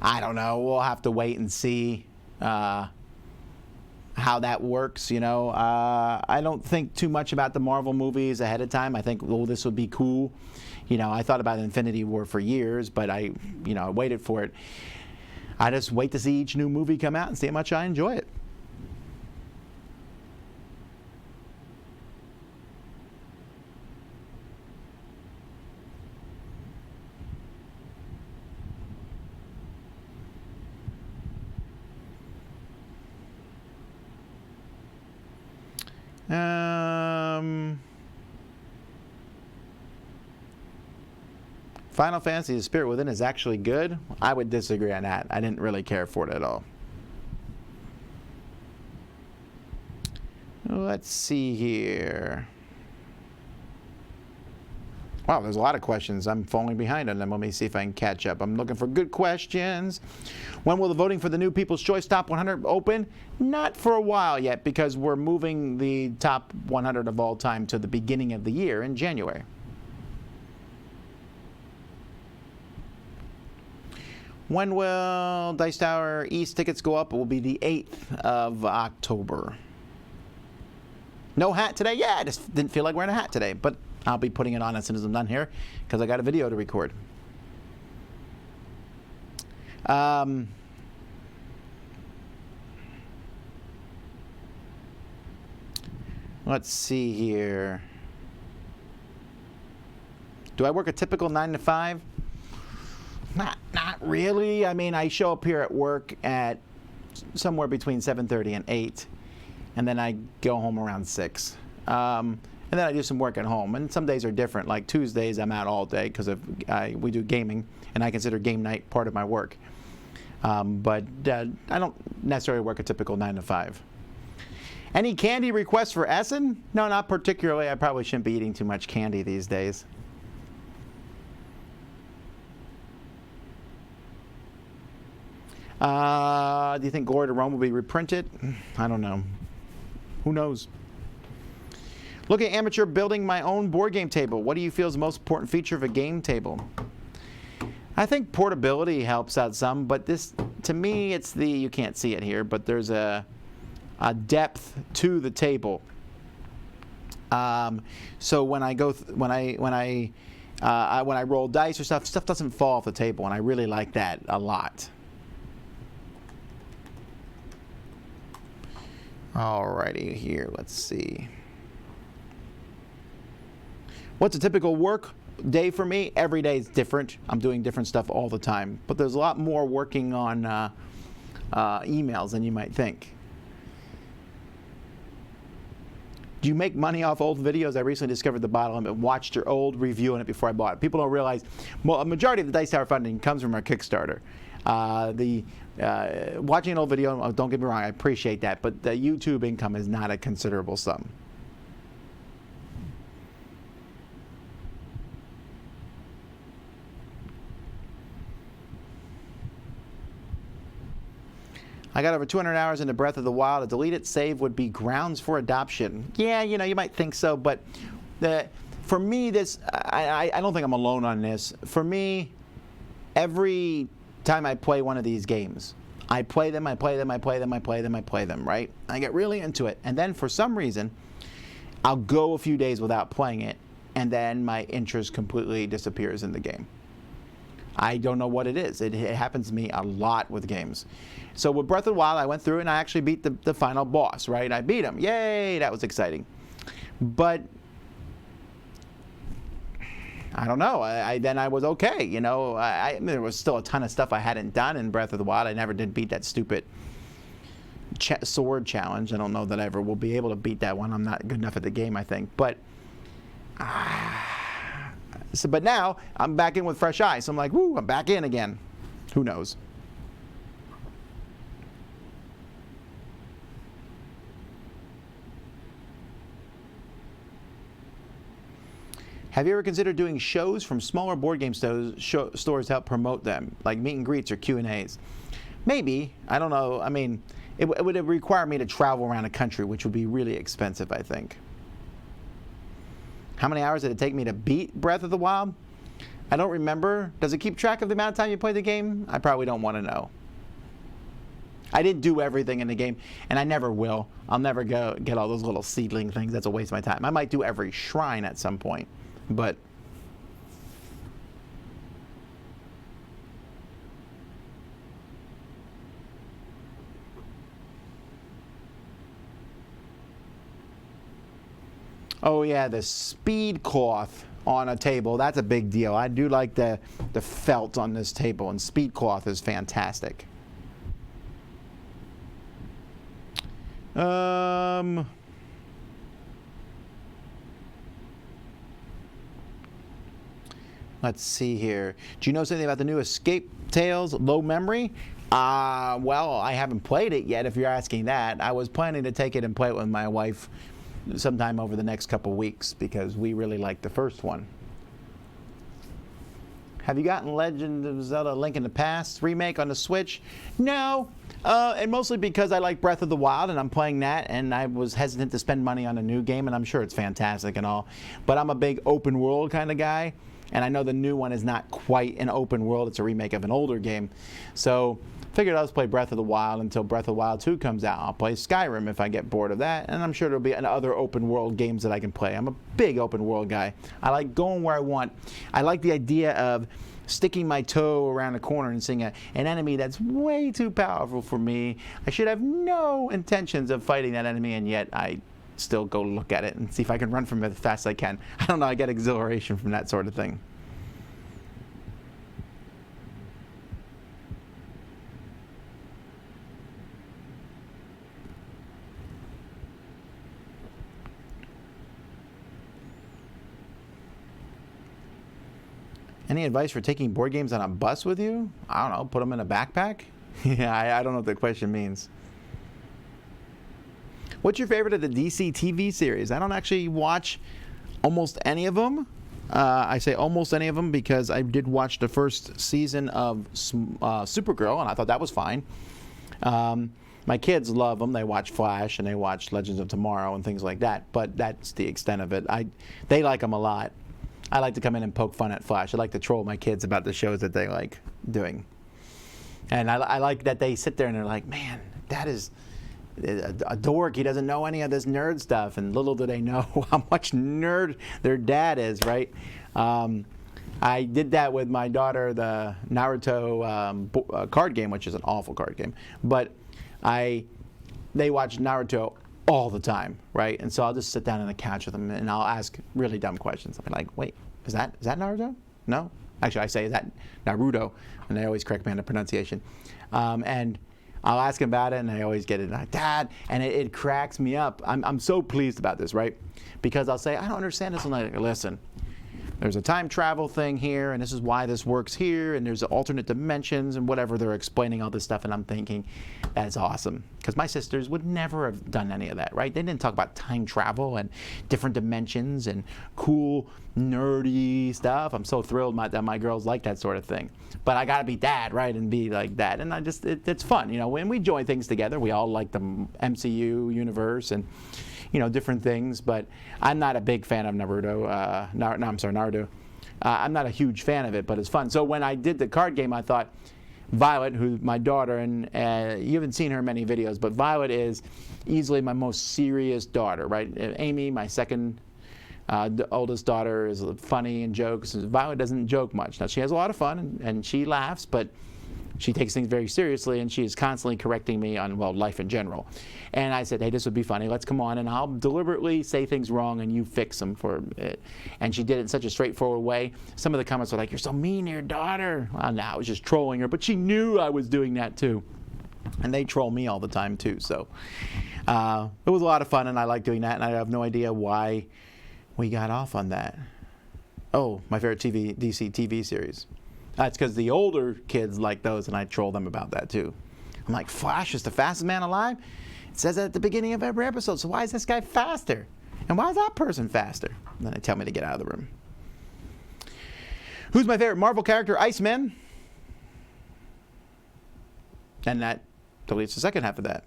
I don't know. We'll have to wait and see how that works, you know. I don't think too much about the Marvel movies ahead of time. I think, oh, this would be cool. You know, I thought about Infinity War for years, but I waited for it. I just wait to see each new movie come out and see how much I enjoy it. Final Fantasy: The Spirit Within is actually good. I would disagree on that. I didn't really care for it at all. Let's see here. Wow, there's a lot of questions. I'm falling behind on them. Let me see if I can catch up. I'm looking for good questions. When will the voting for the new People's Choice Top 100 open? Not for a while yet, because we're moving the top 100 of all time to the beginning of the year in January. When will Dice Tower East tickets go up? It will be the 8th of October. No hat today? Yeah, I just didn't feel like wearing a hat today, but I'll be putting it on as soon as I'm done here because I got a video to record. Let's see here. Do I work a typical 9 to 5? Not really. I mean, I show up here at work at somewhere between 7:30 and 8, and then I go home around 6. And then I do some work at home. And some days are different. Like Tuesdays, I'm out all day because we do gaming, and I consider game night part of my work. But I don't necessarily work a typical 9 to 5. Any candy requests for Essen? No, not particularly. I probably shouldn't be eating too much candy these days. Do you think Glory to Rome will be reprinted? I don't know. Who knows? Looking at amateur building my own board game table. What do you feel is the most important feature of a game table? I think portability helps out some, but this, to me, it's the, you can't see it here, but there's a depth to the table. So when I go, when I roll dice or stuff doesn't fall off the table, and I really like that a lot. Alrighty, here, let's see. What's a typical work day for me? Every day is different. I'm doing different stuff all the time, but there's a lot more working on emails than you might think. Do you make money off old videos? I recently discovered the bottle and watched your old review on it before I bought it. People don't realize, well, a majority of the Dice Tower funding comes from our Kickstarter. Watching an old video, don't get me wrong, I appreciate that, but the YouTube income is not a considerable sum. I got over 200 hours into Breath of the Wild. A deleted save would be grounds for adoption. Yeah, you know, you might think so, but for me, this, I don't think I'm alone on this. For me, every time I play one of these games, I play them, right? I get really into it. And then for some reason, I'll go a few days without playing it, and then my interest completely disappears in the game. I don't know what it is. It happens to me a lot with games. So with Breath of the Wild, I went through and I actually beat the final boss, right? I beat him. Yay, that was exciting. But I don't know. Then I was okay. You know, there was still a ton of stuff I hadn't done in Breath of the Wild. I never did beat that stupid sword challenge. I don't know that I ever will be able to beat that one. I'm not good enough at the game, I think. But but now I'm back in with fresh eyes. So I'm like, woo, I'm back in again. Who knows? Have you ever considered doing shows from smaller board game stores to help promote them, like meet and greets or Q&As? Maybe. I don't know. I mean, it would require me to travel around the country, which would be really expensive, I think. How many hours did it take me to beat Breath of the Wild? I don't remember. Does it keep track of the amount of time you play the game? I probably don't want to know. I didn't do everything in the game, and I never will. I'll never go get all those little seedling things. That's a waste of my time. I might do every shrine at some point, but oh yeah, the speed cloth on a table, that's a big deal. I do like the felt on this table, and speed cloth is fantastic. Let's see here. Do you know something about the new Escape Tales low memory? Well, I haven't played it yet, if you're asking that. I was planning to take it and play it with my wife sometime over the next couple weeks because we really liked the first one. Have you gotten Legend of Zelda Link in the Past remake on the Switch? No, and mostly because I like Breath of the Wild and I'm playing that, and I was hesitant to spend money on a new game, and I'm sure it's fantastic and all, but I'm a big open world kind of guy. And I know the new one is not quite an open world. It's a remake of an older game. So figured I'll just play Breath of the Wild until Breath of the Wild 2 comes out. I'll play Skyrim if I get bored of that. And I'm sure there'll be other open world games that I can play. I'm a big open world guy. I like going where I want. I like the idea of sticking my toe around a corner and seeing an enemy that's way too powerful for me. I should have no intentions of fighting that enemy, and yet I still go look at it and see if I can run from it as fast as I can. I don't know, I get exhilaration from that sort of thing. Any advice for taking board games on a bus with you? I don't know, put them in a backpack? Yeah, I don't know what the question means. What's your favorite of the DC TV series? I don't actually watch almost any of them. I say almost any of them because I did watch the first season of Supergirl, and I thought that was fine. My kids love them. They watch Flash and they watch Legends of Tomorrow and things like that, but that's the extent of it. They like them a lot. I like to come in and poke fun at Flash. I like to troll my kids about the shows that they like doing. And I like that they sit there and they're like, man, Dad is a dork. He doesn't know any of this nerd stuff. And little do they know how much nerd their dad is, right? I did that with my daughter, the Naruto card game, which is an awful card game. But they watch Naruto all the time, right? And so I'll just sit down on the couch with them and I'll ask really dumb questions. I'll be like, wait, is that Naruto? No. Actually, I say, is that Naruto? And they always correct me on the pronunciation. And I'll ask them about it, and they always get it like, Dad, and it cracks me up. I'm so pleased about this, right? Because I'll say, I don't understand this. And I'm like, listen, there's a time travel thing here, and this is why this works here, and there's alternate dimensions and whatever. They're explaining all this stuff, and I'm thinking, that's awesome. Because my sisters would never have done any of that, right? They didn't talk about time travel and different dimensions and cool, nerdy stuff. I'm so thrilled that my girls like that sort of thing. But I got to be Dad, right, and be like that. And it's fun, you know. When we join things together, we all like the MCU universe and, you know, different things, but I'm not a big fan of Naruto. Naruto. I'm not a huge fan of it, but it's fun. So when I did the card game, I thought Violet, who's my daughter, and you haven't seen her in many videos, but Violet is easily my most serious daughter, right? Amy, my second the oldest daughter, is funny and jokes. Violet doesn't joke much. Now, she has a lot of fun, and she laughs, but she takes things very seriously, and she is constantly correcting me on, well, life in general. And I said, hey, this would be funny. Let's come on, and I'll deliberately say things wrong, and you fix them for it. And she did it in such a straightforward way. Some of the comments were like, you're so mean to your daughter. Well, no, I was just trolling her, but she knew I was doing that, too. And they troll me all the time, too. So it was a lot of fun, and I like doing that, and I have no idea why we got off on that. Oh, my favorite DC TV series. That's because the older kids like those, and I troll them about that too. I'm like, Flash is the fastest man alive? It says that at the beginning of every episode, so why is this guy faster? And why is that person faster? And then they tell me to get out of the room. Who's my favorite Marvel character? Iceman. And that deletes the second half of that.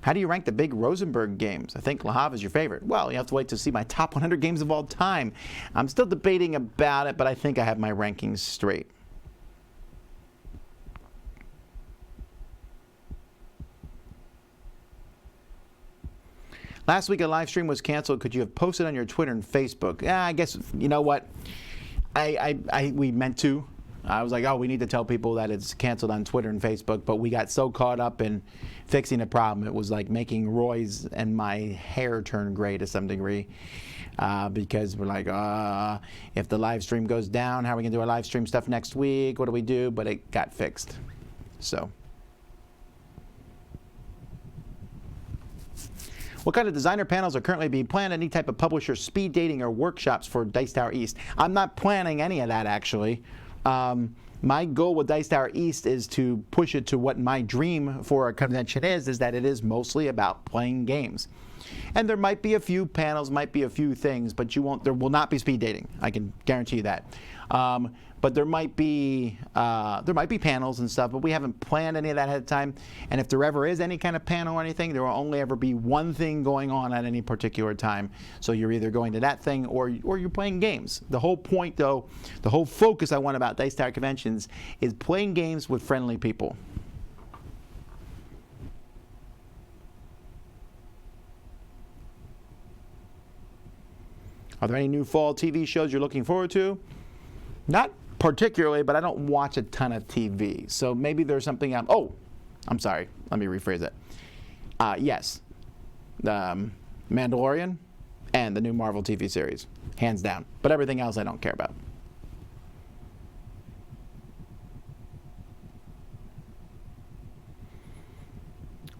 How do you rank the big Rosenberg games? I think Le Havre is your favorite. Well, you have to wait to see my top 100 games of all time. I'm still debating about it, but I think I have my rankings straight. Last week a live stream was canceled. Could you have posted on your Twitter and Facebook? Yeah, I guess, you know what? We meant to. I was like, oh, we need to tell people that it's canceled on Twitter and Facebook, but we got so caught up in fixing the problem. It was like making Roy's and my hair turn gray to some degree because we're like, if the live stream goes down, how are we going to do our live stream stuff next week? What do we do? But it got fixed. So. What kind of designer panels are currently being planned? Any type of publisher speed dating or workshops for Dice Tower East? I'm not planning any of that, actually. My goal with Dice Tower East is to push it to what my dream for a convention is that it is mostly about playing games. And there might be a few panels, might be a few things, but there will not be speed dating. I can guarantee you that. but there might be panels and stuff, but we haven't planned any of that ahead of time. And if there ever is any kind of panel or anything, there will only ever be one thing going on at any particular time. So you're either going to that thing or you're playing games. The whole point, though, the whole focus I want about Dice Tower conventions is playing games with friendly people. Are there any new fall TV shows you're looking forward to? Not particularly, but I don't watch a ton of TV. So maybe there's something I'm sorry. Let me rephrase it. Yes. Mandalorian and the new Marvel TV series. Hands down. But everything else I don't care about.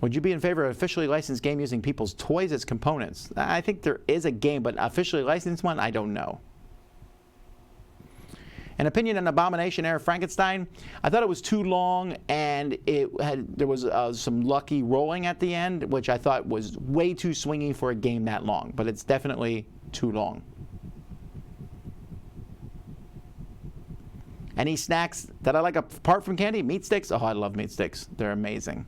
Would you be in favor of officially licensed game using people's toys as components? I think there is a game, but officially licensed one, I don't know. An opinion on Abomination era Frankenstein. I thought it was too long, and there was some lucky rolling at the end, which I thought was way too swingy for a game that long. But it's definitely too long. Any snacks that I like apart from candy? Meat sticks? Oh, I love meat sticks. They're amazing.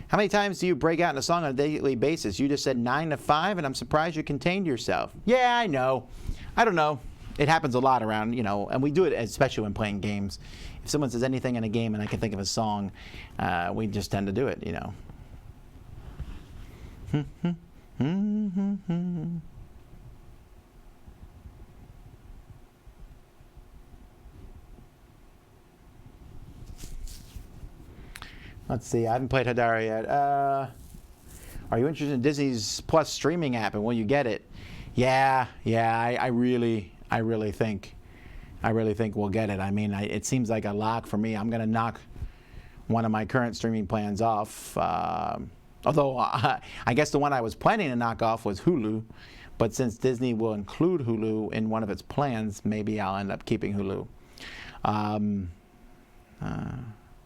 How many times do you break out in a song on a daily basis? You just said 9 to 5, and I'm surprised you contained yourself. Yeah, I know. I don't know. It happens a lot around, and we do it especially when playing games. If someone says anything in a game and I can think of a song, we just tend to do it, Let's see. I haven't played Hadara yet. Are you interested in Disney's Plus streaming app, and will you get it? Yeah. I really think we'll get it. I mean, it seems like a lock for me. I'm gonna knock one of my current streaming plans off. Although I guess the one I was planning to knock off was Hulu, but since Disney will include Hulu in one of its plans, maybe I'll end up keeping Hulu.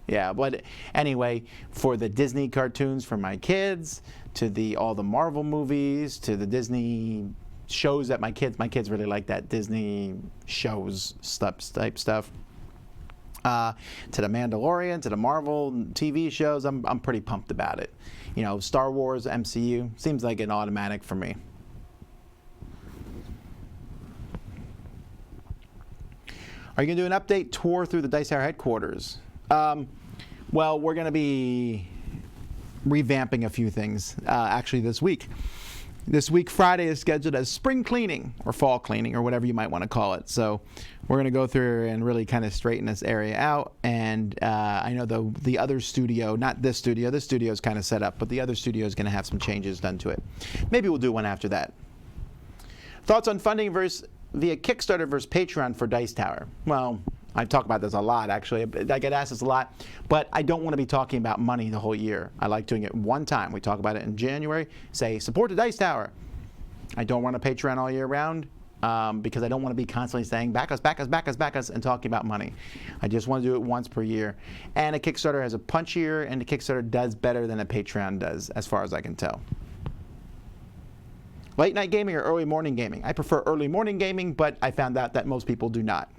Yeah, but anyway, for the Disney cartoons for my kids, to all the Marvel movies, to the Disney shows that my kids really like that Disney shows type stuff. To the Mandalorian, to the Marvel TV shows, I'm pretty pumped about it. Star Wars, MCU, seems like an automatic for me. Are you going to do an update tour through the Dice Tower headquarters? Well, we're going to be revamping a few things actually this week. This week, Friday, is scheduled as spring cleaning or fall cleaning or whatever you might want to call it. So we're going to go through and really kind of straighten this area out. And I know the other studio, not this studio is kind of set up, but the other studio is going to have some changes done to it. Maybe we'll do one after that. Thoughts on funding via Kickstarter versus Patreon for Dice Tower? Well, I talk about this a lot, actually. I get asked this a lot, but I don't want to be talking about money the whole year. I like doing it one time. We talk about it in January, say, support the Dice Tower. I don't run a Patreon all year round because I don't want to be constantly saying, back us, and talking about money. I just want to do it once per year. And a Kickstarter has a punchier, and a Kickstarter does better than a Patreon does, as far as I can tell. Late night gaming or early morning gaming? I prefer early morning gaming, but I found out that most people do not.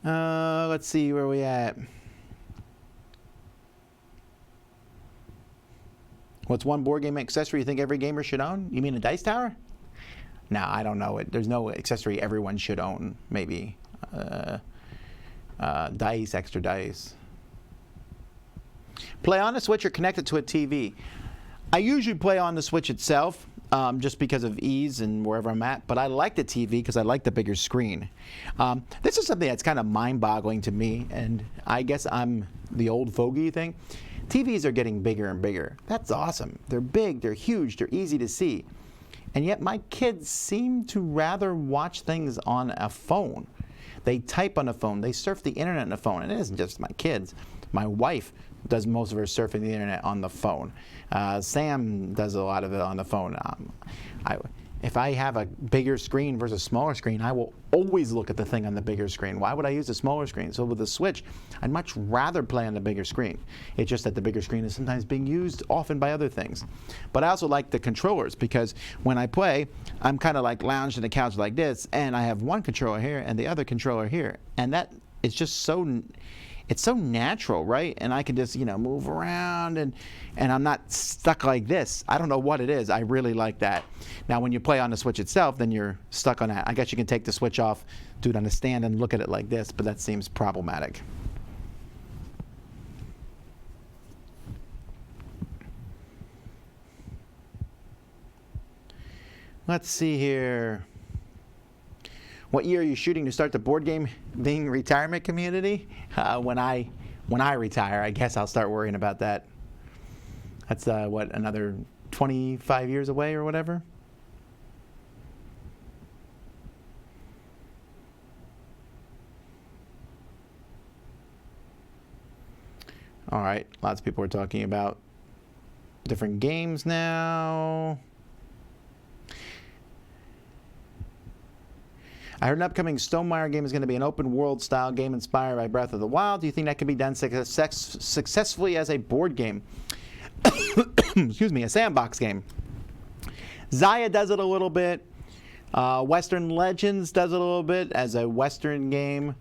Let's see where we at. What's one board game accessory you think every gamer should own? You mean a Dice Tower? No, I don't know. There's no accessory everyone should own. Maybe dice, extra dice. Play on the Switch or connect it to a TV? I usually play on the Switch itself. Just because of ease and wherever I'm at. But I like the TV because I like the bigger screen. This is something that's kind of mind-boggling to me, and I guess I'm the old fogey thing. TVs are getting bigger and bigger. That's awesome. They're big, they're huge, they're easy to see. And yet my kids seem to rather watch things on a phone. They type on a phone, they surf the internet on a phone. And it isn't just my kids. My wife does most of her surfing the internet on the phone. Sam does a lot of it on the phone. if I have a bigger screen versus smaller screen, I will always look at the thing on the bigger screen. Why would I use the smaller screen? So with the Switch, I'd much rather play on the bigger screen. It's just that the bigger screen is sometimes being used often by other things. But I also like the controllers, because when I play, I'm kind of like lounged on the couch like this, and I have one controller here and the other controller here. And that is just so... It's so natural, right? And I can just, move around, and I'm not stuck like this. I don't know what it is. I really like that. Now, when you play on the Switch itself, then you're stuck on that. I guess you can take the Switch off, do it on a stand, and look at it like this, but that seems problematic. Let's see here. What year are you shooting to start the board game being retirement community? When I retire, I guess I'll start worrying about that. That's another 25 years away or whatever? All right, lots of people are talking about different games now. I heard an upcoming Stonemaier game is going to be an open-world style game inspired by Breath of the Wild. Do you think that could be done successfully as a board game? Excuse me, a sandbox game. Zaya does it a little bit. Western Legends does it a little bit as a Western game.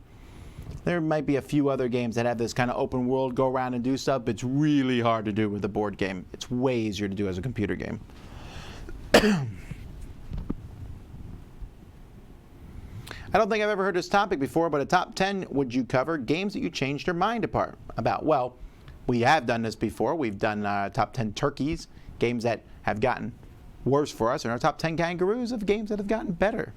There might be a few other games that have this kind of open world, go around and do stuff. It's really hard to do with a board game. It's way easier to do as a computer game. I don't think I've ever heard this topic before, but a top 10 would you cover games that you changed your mind about? Well, we have done this before. We've done top 10 turkeys, games that have gotten worse for us, and our top 10 kangaroos of games that have gotten better.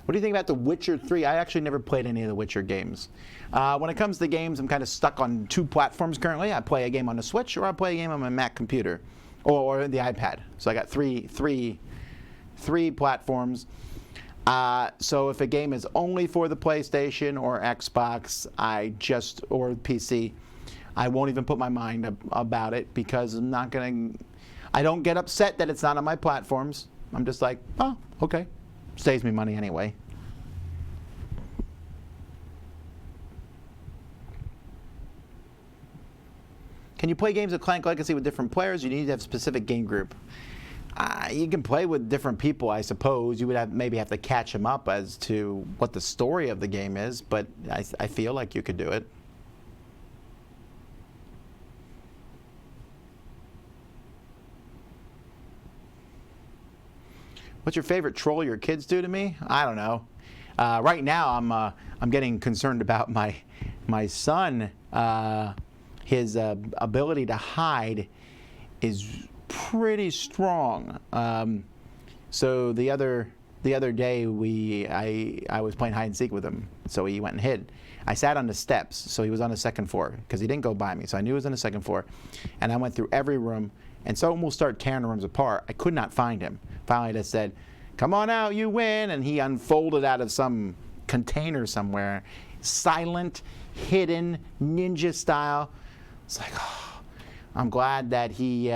What do you think about The Witcher 3? I actually never played any of the Witcher games. When it comes to games, I'm kind of stuck on two platforms currently. I play a game on the Switch, or I play a game on my Mac computer, or the iPad. So I got three platforms. So if a game is only for the PlayStation or Xbox, or PC, I won't even put my mind about it, because I don't get upset that it's not on my platforms. I'm just like, oh, okay. Saves me money anyway. Can you play games of Clank Legacy with different players? You need to have a specific game group. You can play with different people, I suppose. You would maybe have to catch them up as to what the story of the game is, but I feel like you could do it. What's your favorite troll your kids do to me? I don't know. Right now, I'm getting concerned about my son. His ability to hide is pretty strong. So the other day I was playing hide and seek with him, so he went and hid. I sat on the steps, so he was on the second floor, because he didn't go by me, so I knew he was on the second floor. And I went through every room, and someone will start tearing the rooms apart. I could not find him. Finally, I just said, "Come on out, you win," and he unfolded out of some container somewhere, silent, hidden, ninja style. It's like, oh, I'm glad that he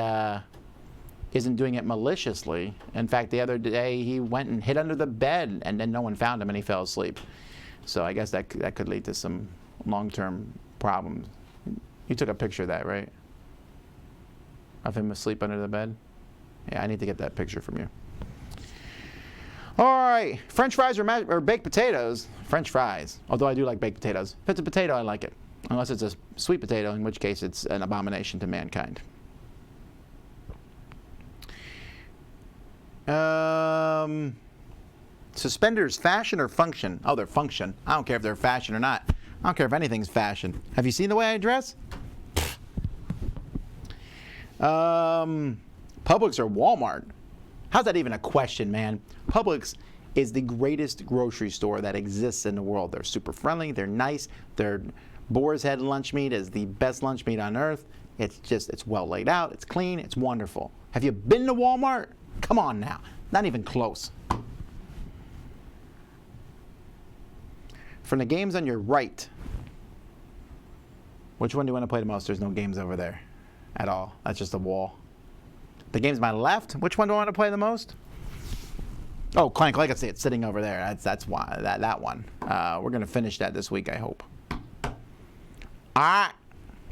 isn't doing it maliciously. In fact, the other day he went and hid under the bed, and then no one found him, and he fell asleep. So I guess that could lead to some long-term problems. You took a picture of that, right? Of him asleep under the bed? Yeah, I need to get that picture from you. All right, French fries or baked potatoes? French fries, although I do like baked potatoes. If it's a potato, I like it. Unless it's a sweet potato, in which case it's an abomination to mankind. Suspenders, fashion or function? Oh, they're function. I don't care if they're fashion or not. I don't care if anything's fashion. Have you seen the way I dress? Publix or Walmart? How's that even a question, man? Publix is the greatest grocery store that exists in the world. They're super friendly. They're nice. Their Boar's Head lunch meat is the best lunch meat on earth. It's well laid out. It's clean. It's wonderful. Have you been to Walmart? Come on now. Not even close. From the games on your right, which one do you want to play the most? There's no games over there at all. That's just a wall. The game's my left. Which one do I want to play the most? Oh, Clank Legacy. It's sitting over there. That's why that one. We're gonna finish that this week, I hope. All right.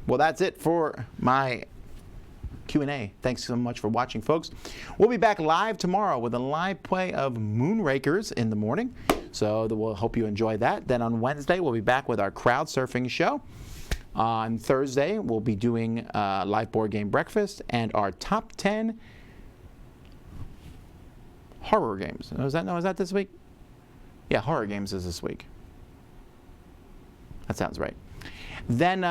Well, that's it for my Q&A. Thanks so much for watching, folks. We'll be back live tomorrow with a live play of Moonrakers in the morning. So we'll hope you enjoy that. Then on Wednesday, we'll be back with our crowd surfing show. On Thursday, we'll be doing live board game breakfast and our top 10 horror games. Is that this week? Yeah, horror games is this week. That sounds right. Then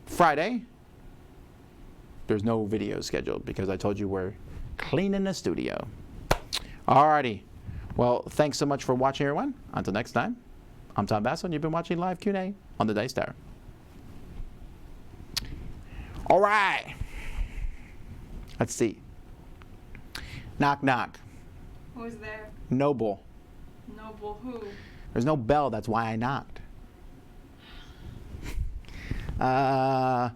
Friday, there's no video scheduled because I told you we're cleaning the studio. Alrighty. Well, thanks so much for watching, everyone. Until next time, I'm Tom Basso, and you've been watching Live Q&A on the Dice Tower. All right. Let's see. Knock, knock. Who's there? Noble. Noble who? There's no bell, that's why I knocked. Knock,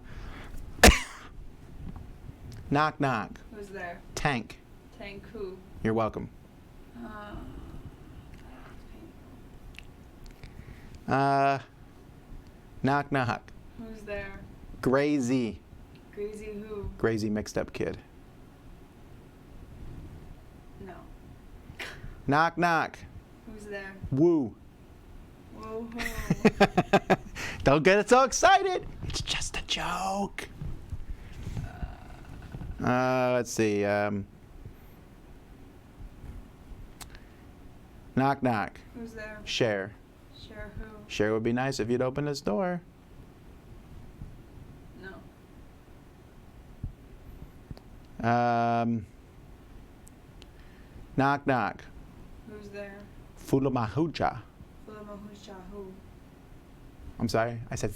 knock. Who's there? Tank. Tank who? You're welcome. Knock, knock. Who's there? Grazy. Greasy who? Grazy mixed up kid. No. Knock, knock. Who's there? Woo. Woo hoo. Don't get so excited. It's just a joke. Let's see. Knock, knock. Who's there? Share. Share who? Share would be nice if you'd open this door. No. Knock, knock. Who's there? Fulamahucha. Fulamahucha who? I'm sorry, I said